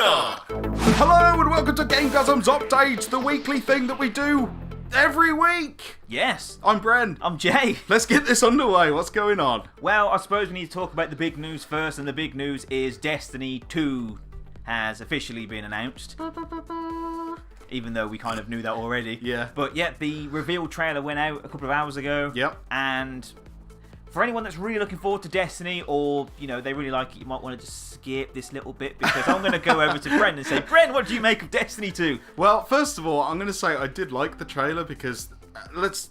Media! Hello and welcome to GameGazm's Update, the weekly thing that we do every week. Yes. I'm Bren. I'm Jay. Let's get this underway. What's going on? Well, I suppose we need to talk about the big news first, and the big news is Destiny 2 has officially been announced. Even though we kind of knew that already. Yeah. But yeah, the reveal trailer went out a couple of hours ago. Yep. And for anyone that's really looking forward to Destiny, or, you know, they really like it, you might want to just skip this little bit, because I'm going to go over to Bren and say, Bren, what do you make of Destiny 2? Well, first of all, I'm going to say I did like the trailer because let's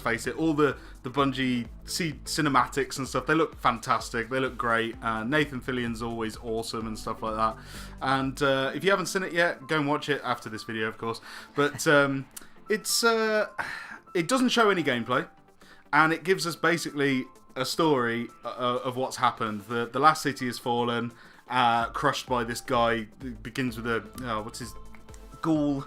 face it, all the Bungie cinematics and stuff, they look fantastic. They look great. Nathan Fillion's always awesome and stuff like that. And if you haven't seen it yet, go and watch it after this video, of course. But it doesn't show any gameplay. And it gives us basically a story of what's happened. The last city has fallen, crushed by this guy. It begins with what's his... Ghoul.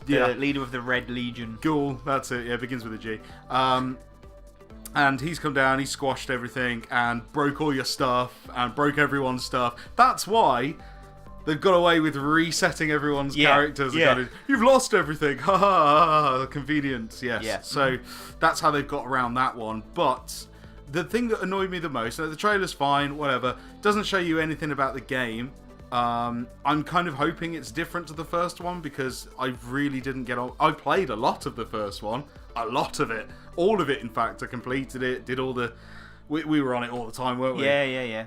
The leader of the Red Legion. Ghoul, that's it. Yeah, it begins with a G. And he's come down, he's squashed everything, and broke all your stuff, and broke everyone's stuff. That's why they've got away with resetting everyone's characters. Yeah. Kind of, you've lost everything. Ha ha ha. Convenience, yes. Yeah. So that's how they've got around that one. But the thing that annoyed me the most, the trailer's fine, whatever, doesn't show you anything about the game. I'm kind of hoping it's different to the first one, because I really didn't get on. I played a lot of the first one. A lot of it. All of it, in fact. I completed it, did all the... We were on it all the time, weren't we? Yeah.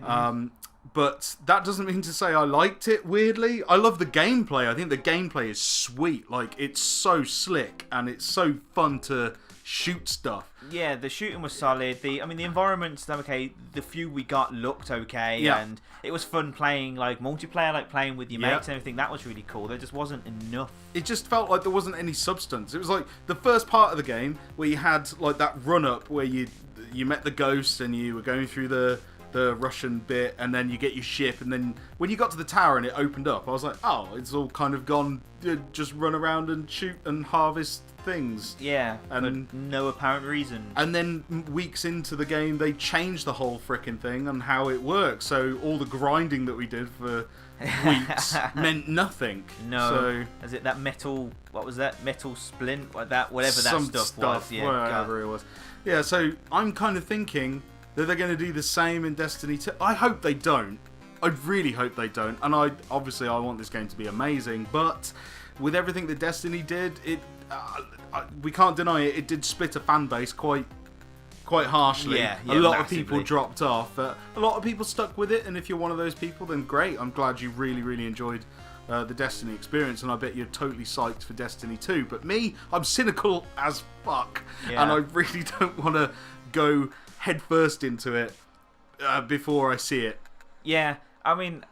But that doesn't mean to say I liked it, weirdly. I love the gameplay. I think the gameplay is sweet. Like, it's so slick, and it's so fun to shoot stuff. Yeah, the shooting was solid. The environments, okay, the few we got looked okay, and it was fun playing, like, multiplayer, like playing with your mates and everything. That was really cool. There just wasn't enough. It just felt like there wasn't any substance. It was like the first part of the game where you had, like, that run-up where you met the ghost and you were going through the Russian bit, and then you get your ship, and then when you got to the tower and it opened up, I was like, oh, it's all kind of gone, just run around and shoot and harvest things. Yeah, and for no apparent reason. And then weeks into the game, they changed the whole frickin' thing and how it works, so all the grinding that we did for weeks meant nothing. No. Is it that metal, what was that? Metal splint? Like that, whatever that stuff was. Yeah, whatever it was. Yeah, so I'm kind of thinking that they're going to do the same in Destiny 2. I hope they don't. I really hope they don't. And I want this game to be amazing. But with everything that Destiny did, we can't deny it. It did split a fan base quite harshly. Yeah, a lot massively. of people dropped off. A lot of people stuck with it. And if you're one of those people, then great. I'm glad you really, really enjoyed the Destiny experience, and I bet you're totally psyched for Destiny 2. But me, I'm cynical as fuck, and I really don't want to go head first into it before I see it. Yeah, I mean,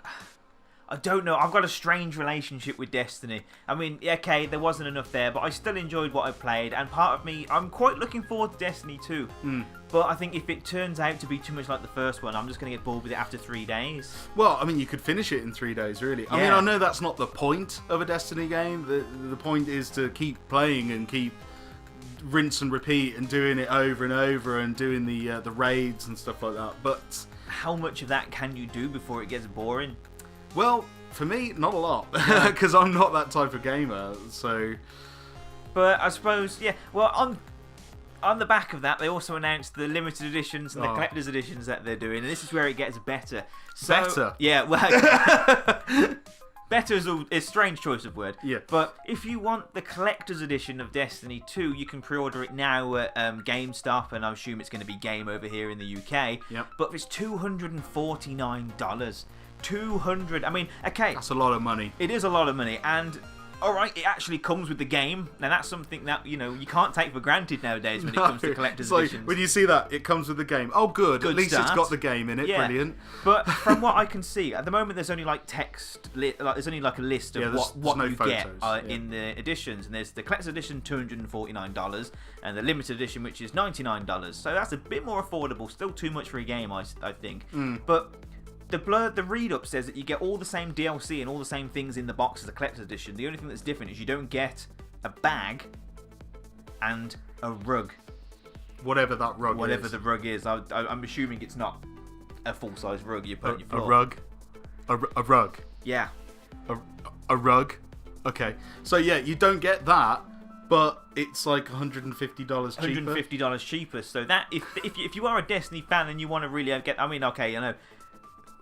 I don't know. I've got a strange relationship with Destiny. I mean, okay, there wasn't enough there, but I still enjoyed what I played, and part of me, I'm quite looking forward to Destiny 2. But I think if it turns out to be too much like the first one, I'm just going to get bored with it after 3 days. Well, I mean, you could finish it in 3 days, really. I mean, I know that's not the point of a Destiny game. The point is to keep playing and keep rinse and repeat and doing it over and over and doing the raids and stuff like that. But how much of that can you do before it gets boring? Well, for me, not a lot, because I'm not that type of gamer. So, but I suppose, yeah. Well, on the back of that, they also announced the limited editions and the collector's editions that they're doing, and this is where it gets better. Better? Yeah, well, better is a strange choice of word. Yeah. But if you want the collector's edition of Destiny 2, you can pre-order it now at GameStop, and I assume it's going to be Game over here in the UK. Yep. But it's $249. $200. I mean, okay. That's a lot of money. It is a lot of money, and alright, it actually comes with the game. Now that's something that, you know, you can't take for granted nowadays when it comes to collector's editions. When you see that, it comes with the game. Oh, good. At least it's got the game in it. Yeah. Brilliant. But from what I can see, at the moment there's only like text, there's only like a list of what no you photos. get in the editions. And there's the collector's edition, $249, and the limited edition, which is $99. So that's a bit more affordable. Still too much for a game, I think. But the read-up says that you get all the same DLC and all the same things in the box as the collector's edition. The only thing that's different is you don't get a bag and a rug. Whatever that rug is. Whatever the rug is. I'm assuming it's not a full-size rug you put on your floor. A rug? A rug? Yeah. A rug. Okay. So yeah, you don't get that, but it's like $150 cheaper. $150 cheaper. So that if you are a Destiny fan and you want to really get, I mean, okay, you know,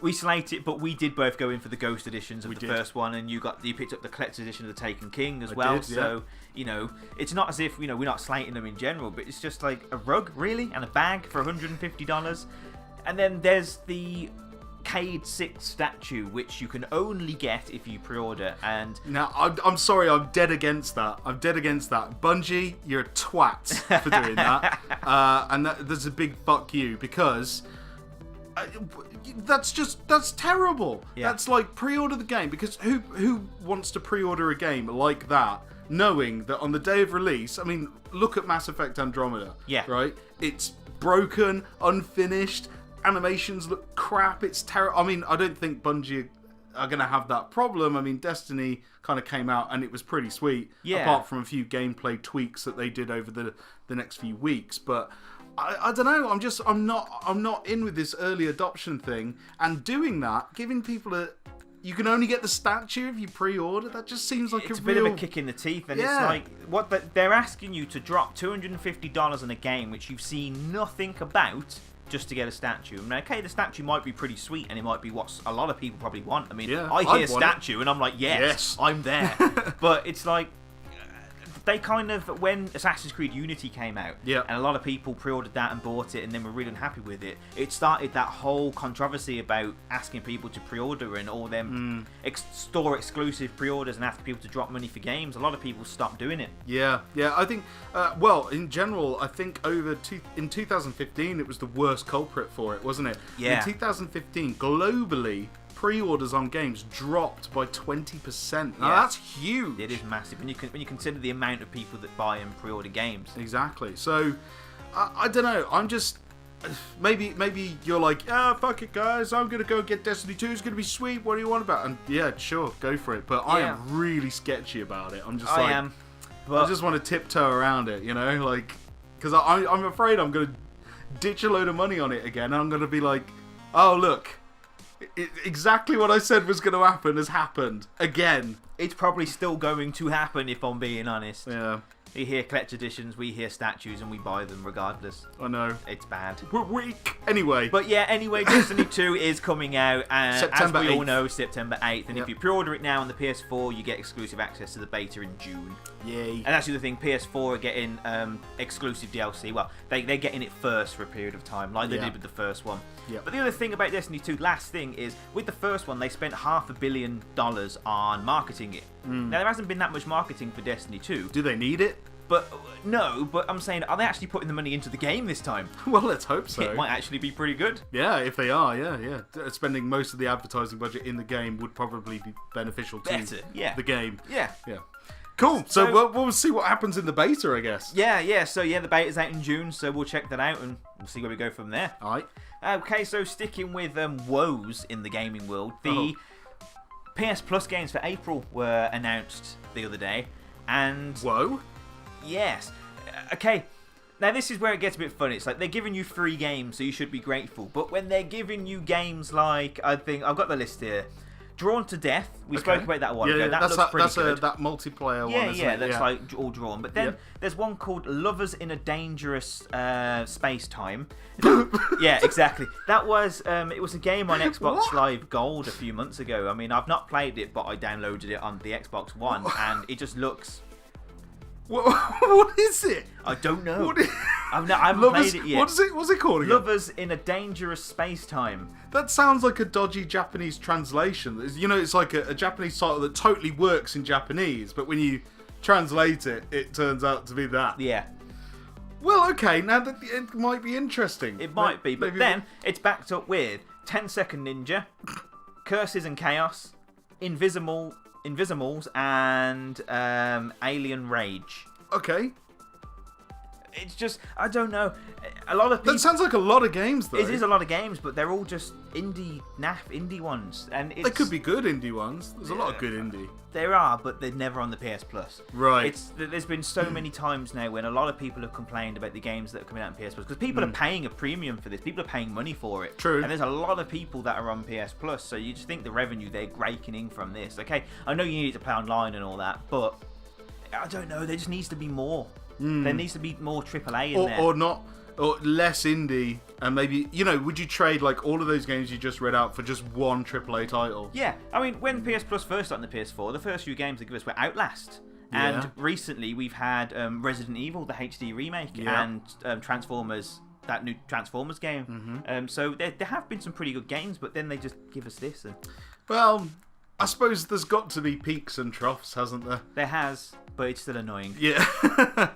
we slate it, but we did both go in for the Ghost editions of the first one, and you picked up the collector's edition of the Taken King as well. Did, yeah. So you know, it's not as if, you know, we're not slating them in general, but it's just like a rug really and a bag for $150, and then there's the Cade 6 statue, which you can only get if you pre-order. And now, I'm sorry, I'm dead against that. Bungie, you're a twat for doing that. And there's a big fuck you, because that's terrible. Yeah. That's like, pre-order the game, because who wants to pre-order a game like that, knowing that on the day of release, I mean, look at Mass Effect Andromeda. Yeah. Right? It's broken, unfinished. Animations look crap. It's terrible. I mean, I don't think Bungie are going to have that problem. I mean, Destiny kind of came out and it was pretty sweet. Yeah. Apart from a few gameplay tweaks that they did over the next few weeks. But I don't know. I'm not in with this early adoption thing, and doing that, giving people you can only get the statue if you pre-order. That just seems like it's a bit of a kick in the teeth, and yeah. It's like they're asking you to drop $250 on a game which you've seen nothing about, just to get a statue. I mean, okay, the statue might be pretty sweet, and it might be what a lot of people probably want. I mean, yeah, I hear statue, and I'm like, yes, I'm there. But it's like, they kind of, when Assassin's Creed Unity came out, and a lot of people pre-ordered that and bought it, and then were really unhappy with it, it started that whole controversy about asking people to pre-order and all them store exclusive pre-orders and asking people to drop money for games. A lot of people stopped doing it. Yeah, I think, well, in general, I think in 2015 it was the worst culprit for it, wasn't it? Yeah. In 2015, globally, pre-orders on games dropped by 20%. Now that's huge. It is massive when you consider the amount of people that buy and pre-order games. Exactly. So I don't know. I'm just maybe you're like, fuck it, guys. I'm gonna go get Destiny 2. It's gonna be sweet. What do you want about? And yeah, sure, go for it. But I am really sketchy about it. I'm just I just want to tiptoe around it, you know, like, because I'm afraid I'm gonna ditch a load of money on it again, and I'm gonna be like, oh look. Exactly what I said was going to happen has happened again. It's probably still going to happen, if I'm being honest. Yeah. We hear collector editions, we hear statues, and we buy them regardless. I know. It's bad. We're weak. Anyway. But yeah, Destiny 2 is coming out, September as we 8th. all know, September 8th. And if you pre-order it now on the PS4, you get exclusive access to the beta in June. Yay. And actually the thing, PS4 are getting exclusive DLC. Well, they're getting it first for a period of time, like they did with the first one. Yeah. But the other thing about Destiny 2, last thing, is with the first one, they spent $500 million on marketing it. Now, there hasn't been that much marketing for Destiny 2. Do they need it? But no, but I'm saying, are they actually putting the money into the game this time? Well, let's hope so. It might actually be pretty good. Yeah, if they are, yeah. Spending most of the advertising budget in the game would probably be beneficial to the game. Yeah. Cool. So we'll see what happens in the beta, I guess. Yeah. So the beta's out in June, so we'll check that out and we'll see where we go from there. All right. Okay, so sticking with woes in the gaming world, the PS Plus games for April were announced the other day, and whoa. Yes. Okay. Now this is where it gets a bit funny. It's like they're giving you free games, so you should be grateful. But when they're giving you games like, I think I've got the list here, Drawn to Death. We spoke about that one ago. That looks pretty good. That multiplayer one. Yeah, that's like all drawn. But then there's one called Lovers in a Dangerous Space Time. Yeah, exactly. That was it was a game on Xbox Live Gold a few months ago. I mean, I've not played it, but I downloaded it on the Xbox One, and it just looks. What is it? I don't know. I haven't played it yet. What's it called again? Lovers in a Dangerous Space Time. That sounds like a dodgy Japanese translation. You know, it's like a Japanese title that totally works in Japanese, but when you translate it, it turns out to be that. Yeah. Well, okay, now that it might be interesting. It might be, but then it's backed up with 10-Second Ninja, Curses and Chaos, Invisimals, and Alien Rage. Okay. it's just, I don't know. A lot of people... That sounds like a lot of games, though. It is a lot of games, but they're all just indie ones. And they could be good indie ones. There's a lot of good indie. There are, but they're never on the PS Plus. Right. There's been so many times now when a lot of people have complained about the games that are coming out on PS Plus, because people are paying a premium for this. People are paying money for it. True. And there's a lot of people that are on PS Plus, so you just think the revenue they're raking in from this. Okay, I know you need to play online and all that, but I don't know. There just needs to be more. There needs to be more AAA in there. Or not, or less indie, and maybe, would you trade like all of those games you just read out for just one AAA title? Yeah, I mean, when PS Plus first started on the PS4, the first few games they give us were Outlast. And recently we've had Resident Evil, the HD remake, and Transformers, that new Transformers game. So there have been some pretty good games, but then they just give us this. Well, I suppose there's got to be peaks and troughs, hasn't there? There has, but it's still annoying. Yeah.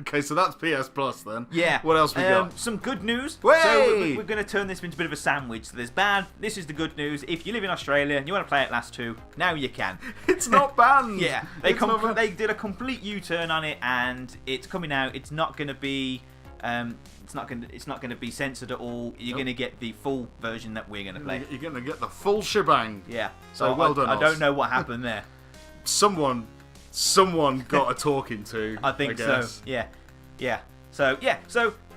Okay, so that's PS Plus then. Yeah. What else we got? Some good news. Way! So we're going to turn this into a bit of a sandwich. So there's bad. This is the good news. If you live in Australia and you want to play Outlast 2, now you can. It's not banned. Yeah. They did a complete U-turn on it, and it's coming out. It's not going to be. It's not going to be censored at all. You're going to get the full version that we're going to play. You're going to get the full shebang. Yeah. So well done. I don't know what happened there. Someone got a talking to. I think so. Yeah. So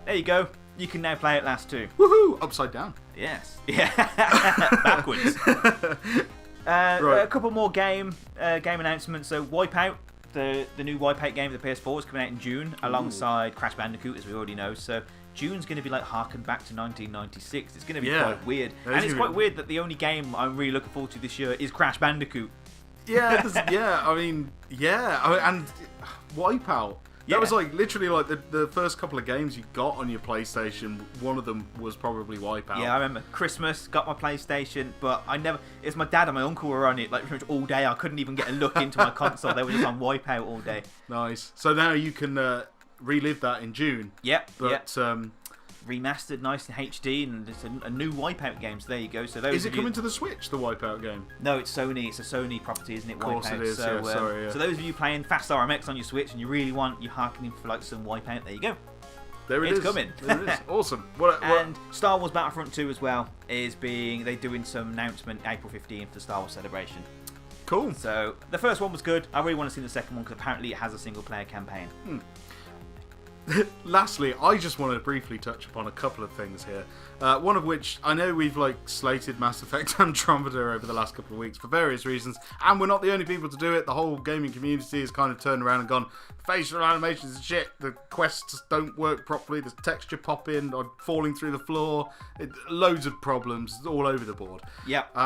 there you go. You can now play Outlast 2. Woohoo! Upside down. Yes. Yeah. Backwards. Right. A couple more game announcements. So Wipeout. The new Wipeout game for the PS4 is coming out in June, alongside Crash Bandicoot, as we already know. So June's going to be like harken back to 1996. It's going to be quite weird. And it's quite weird that the only game I'm really looking forward to this year is Crash Bandicoot. Yeah, and Wipeout. That was like literally like the first couple of games you got on your PlayStation. One of them was probably Wipeout. Yeah, I remember Christmas, got my PlayStation, but it's my dad and my uncle were on it like pretty much all day. I couldn't even get a look into my console. They were just on Wipeout all day. Nice. So now you can relive that in June. Yep. But remastered, nice in HD, and it's a new Wipeout game. So there you go. So is it coming to the Switch, the Wipeout game? No, it's Sony. It's a Sony property, isn't it? Of course Wipeout. it is. So, sorry. So those of you playing Fast RMX on your Switch and you're harkening for like some Wipeout, there you go. It's coming. There it is. Awesome. What? And Star Wars Battlefront 2 as well they're doing some announcement April 15th for Star Wars Celebration. Cool. So the first one was good. I really want to see the second one because apparently it has a single player campaign. Lastly, I just want to briefly touch upon a couple of things here. One of which, I know we've slated Mass Effect Andromeda over the last couple of weeks for various reasons, and we're not the only people to do it. The whole gaming community has kind of turned around and gone, facial animations is shit, the quests don't work properly, there's texture popping or falling through the floor, loads of problems all over the board. Yep.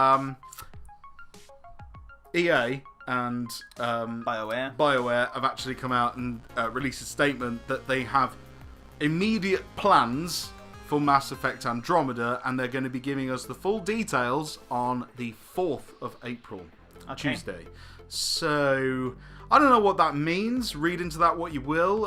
EA and BioWare have actually come out and released a statement that they have immediate plans for Mass Effect Andromeda, and they're going to be giving us the full details on the 4th of April, Tuesday. So I don't know what that means. Read into that what you will.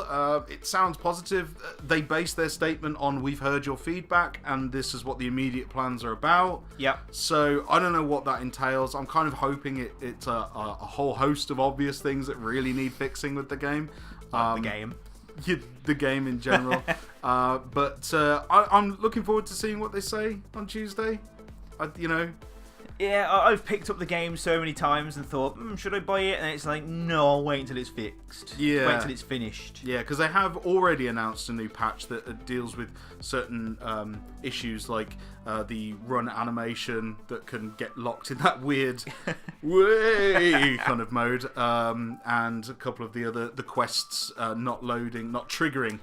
It sounds positive. They base their statement on we've heard your feedback and this is what the immediate plans are about. Yep. So I don't know what that entails. I'm kind of hoping it's a whole host of obvious things that really need fixing with the game. The game. The game in general. But I'm looking forward to seeing what they say on Tuesday. Yeah, I've picked up the game so many times and thought, should I buy it? And it's like, no, I'll wait until it's fixed. Yeah. Wait until it's finished. Yeah, because they have already announced a new patch that deals with certain issues like the run animation that can get locked in that weird way kind of mode, and a couple of the quests not triggering,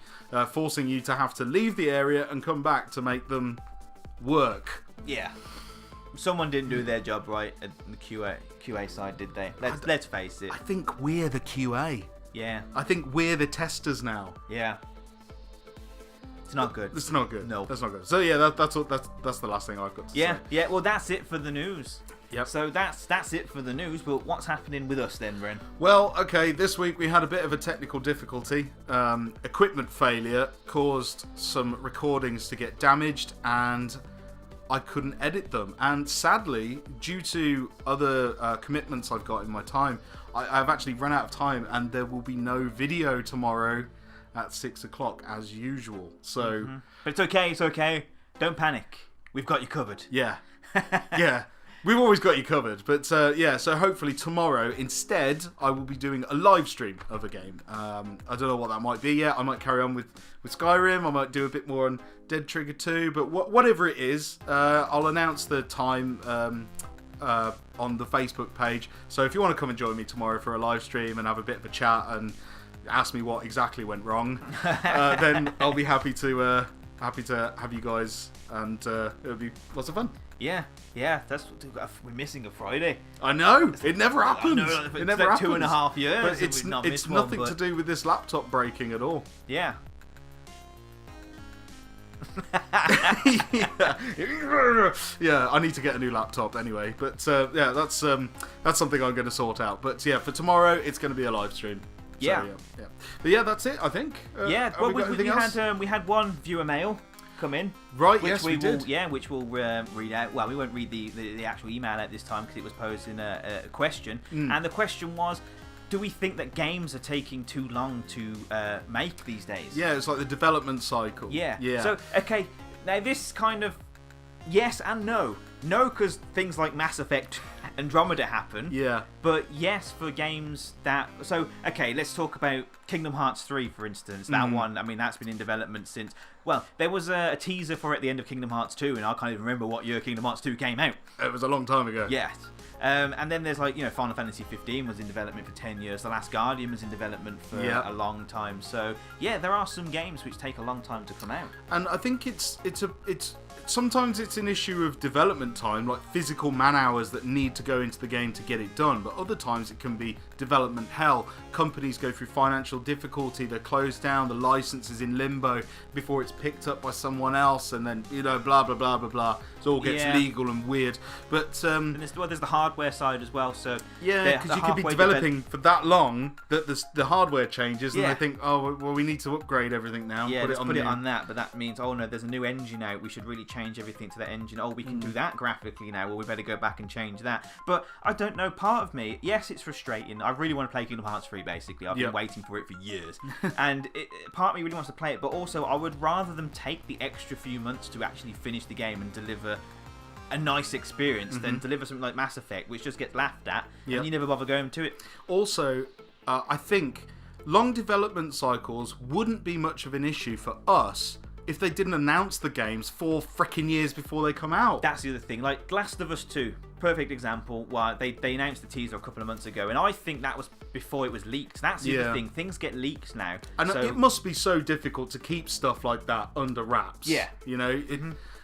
forcing you to have to leave the area and come back to make them work. Yeah. Someone didn't do their job right at the QA side, did they? Let's face it. I think we're the QA. Yeah. I think we're the testers now. Yeah. It's not good. It's not good. No. That's not good. So yeah, that's the last thing I've got to say. Yeah. Well, that's it for the news. Yep. So that's it for the news. But what's happening with us then, Ren? Well, okay. This week we had a bit of a technical difficulty. Equipment failure caused some recordings to get damaged, and I couldn't edit them. And sadly, due to other commitments I've got in my time, I've actually run out of time, and there will be no video tomorrow. at 6 o'clock as usual. So, but it's okay. It's okay. Don't panic. We've got you covered. Yeah, yeah. We've always got you covered, but yeah, so hopefully tomorrow, instead, I will be doing a live stream of a game. I don't know what that might be yet. I might carry on with Skyrim, I might do a bit more on Dead Trigger 2, but whatever it is, I'll announce the time on the Facebook page. So if you want to come and join me tomorrow for a live stream and have a bit of a chat and ask me what exactly went wrong, then I'll be happy to have you guys, and it'll be lots of fun. Yeah, that's we're missing a Friday. I know, it never happens. It never like happens. 2.5 years. But it's nothing to do with this laptop breaking at all. Yeah. Yeah, I need to get a new laptop anyway. But yeah, that's something I'm going to sort out. But yeah, for tomorrow, it's going to be a live stream. Yeah. So, yeah. But yeah, that's it, I think. Yeah, well, we had one viewer mail come in. Right, which yes, we did. Yeah, which we'll read out. Well, we won't read the actual email out this time because it was posed in a question. And the question was, do we think that games are taking too long to make these days? Yeah, it's like the development cycle. Yeah. Yeah. So, okay, now this kind of yes and no. No, because things like Mass Effect Andromeda happen. Yeah. But yes, for games that... So, okay, let's talk about Kingdom Hearts 3, for instance. That one, I mean, that's been in development since... Well, there was a teaser for it at the end of Kingdom Hearts 2, and I can't even remember what year Kingdom Hearts 2 came out. It was a long time ago. Yes. And then there's, like, you know, Final Fantasy 15 was in development for 10 years. The Last Guardian was in development for a long time. So, yeah, there are some games which take a long time to come out. And I think it's sometimes it's an issue of development time, like physical man hours that need to go into the game to get it done, but other times it can be development hell. Companies go through financial difficulty, they're closed down, the license is in limbo before it's picked up by someone else, and then, you know, blah blah blah blah blah, it all gets legal and weird. But and there's the hardware side as well. So yeah, because you could be developing for that long that the hardware changes, and they think, oh well, we need to upgrade everything now. Yeah, put it on that, but that means, oh no, there's a new engine out, we should really change everything to that engine. Oh, we can do that graphically now, well, we better go back and change that. But I don't know, part of me, yes, it's frustrating. I really want to play Kingdom Hearts 3, basically. I've been waiting for it for years. And part of me really wants to play it, but also I would rather them take the extra few months to actually finish the game and deliver a nice experience than deliver something like Mass Effect, which just gets laughed at and you never bother going to it. Also, I think long development cycles wouldn't be much of an issue for us if they didn't announce the games 4 frickin' years before they come out. That's the other thing. Like Last of Us 2, perfect example. Why they announced the teaser a couple of months ago, and I think that was before it was leaked. That's the other thing. Things get leaked now. And it must be so difficult to keep stuff like that under wraps. Yeah. You know,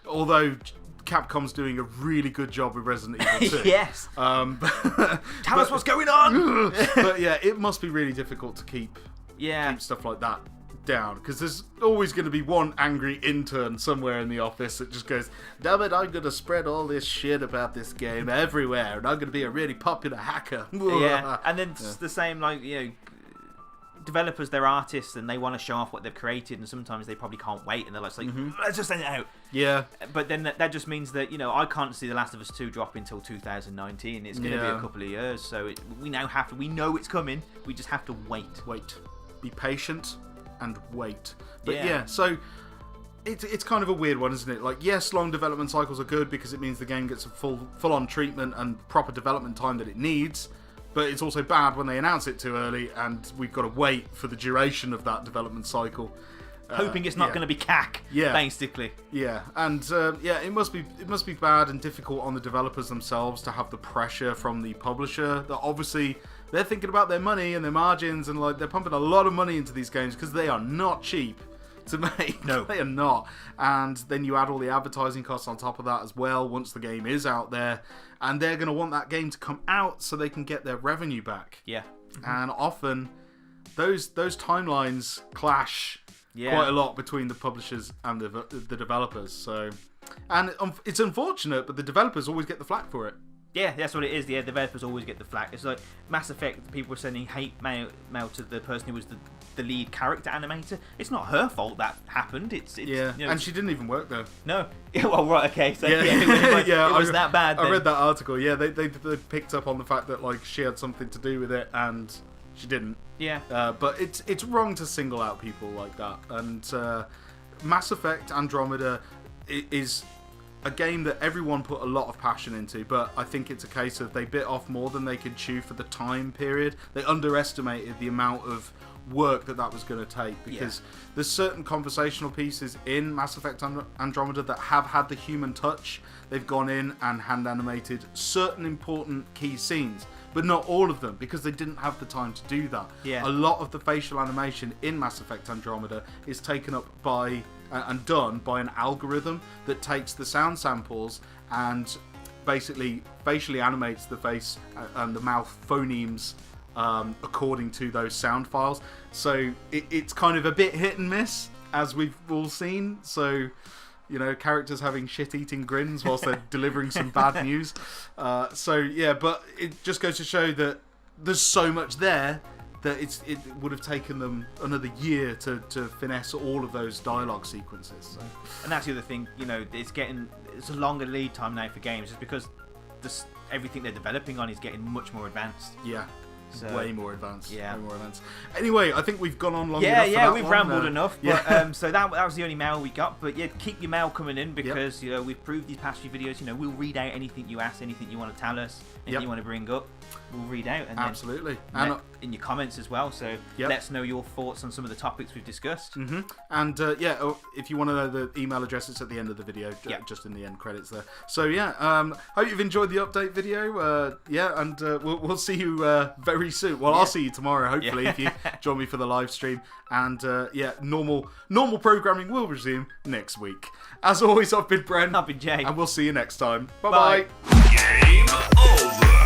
although Capcom's doing a really good job with Resident Evil 2. Yes. Tell us what's going on! But yeah, it must be really difficult to keep stuff like that down, because there's always going to be one angry intern somewhere in the office that just goes, damn it, I'm going to spread all this shit about this game everywhere, and I'm going to be a really popular hacker. Yeah, and then it's the same, like, you know, developers, they're artists and they want to show off what they've created, and sometimes they probably can't wait, and they're like, let's just send it out. Yeah. But then that just means that, you know, I can't see The Last of Us 2 drop until 2019. It's going to be a couple of years, so we know it's coming. We just have to wait. Be patient and wait. But yeah, so it's kind of a weird one, isn't it? Like, yes, long development cycles are good because it means the game gets a full-on treatment and proper development time that it needs, but it's also bad when they announce it too early and we've got to wait for the duration of that development cycle. Hoping it's not going to be cack, basically. Yeah, and it must be bad and difficult on the developers themselves to have the pressure from the publisher that obviously they're thinking about their money and their margins, and like they're pumping a lot of money into these games because they are not cheap to make. No, they are not. And then you add all the advertising costs on top of that as well once the game is out there, and they're going to want that game to come out so they can get their revenue back. Yeah, and often those timelines clash. Quite a lot between the publishers and the developers. So, and it's unfortunate, but the developers always get the flack for it. Yeah, that's what it is. The developers always get the flack. It's like Mass Effect, people were sending hate mail to the person who was the lead character animator. It's not her fault that happened. It's yeah, you know, and she didn't even work there. No. Yeah, well, right, okay. So it was that bad. I read that article. Yeah, they picked up on the fact that like she had something to do with it, and she didn't. Yeah. But it's wrong to single out people like that. And Mass Effect Andromeda is a game that everyone put a lot of passion into, but I think it's a case of they bit off more than they could chew for the time period. They underestimated the amount of work that was going to take, because there's certain conversational pieces in Mass Effect Andromeda that have had the human touch. They've gone in and hand animated certain important key scenes, but not all of them, because they didn't have the time to do that. A lot of the facial animation in Mass Effect Andromeda is taken up by and done by an algorithm that takes the sound samples and basically facially animates the face and the mouth phonemes according to those sound files. So it's kind of a bit hit and miss, as we've all seen. So, you know, characters having shit-eating grins whilst they're delivering some bad news. So yeah, but it just goes to show that there's so much there that it would have taken them another year to finesse all of those dialogue sequences. So. And that's the other thing, you know, it's a longer lead time now for games, just because everything they're developing on is getting much more advanced. Yeah. So, way more advanced. Yeah. Way more advanced. Anyway, I think we've gone on long enough. Yeah, we've rambled enough. Yeah. But, so that was the only mail we got. But yeah, keep your mail coming in, because you know, we've proved these past few videos. You know, we'll read out anything you ask, anything you want to tell us, anything you want to bring up. We'll read out, and absolutely, and in your comments as well. So let us know your thoughts on some of the topics we've discussed. And if you want to know the email address, it's at the end of the video, just in the end credits there. So hope you've enjoyed the update video. And we'll see you very soon. Well, I'll see you tomorrow, hopefully, if you join me for the live stream. And normal programming will resume next week. As always, I've been Bren. I've been Jay. And we'll see you next time. Bye-bye. Game over.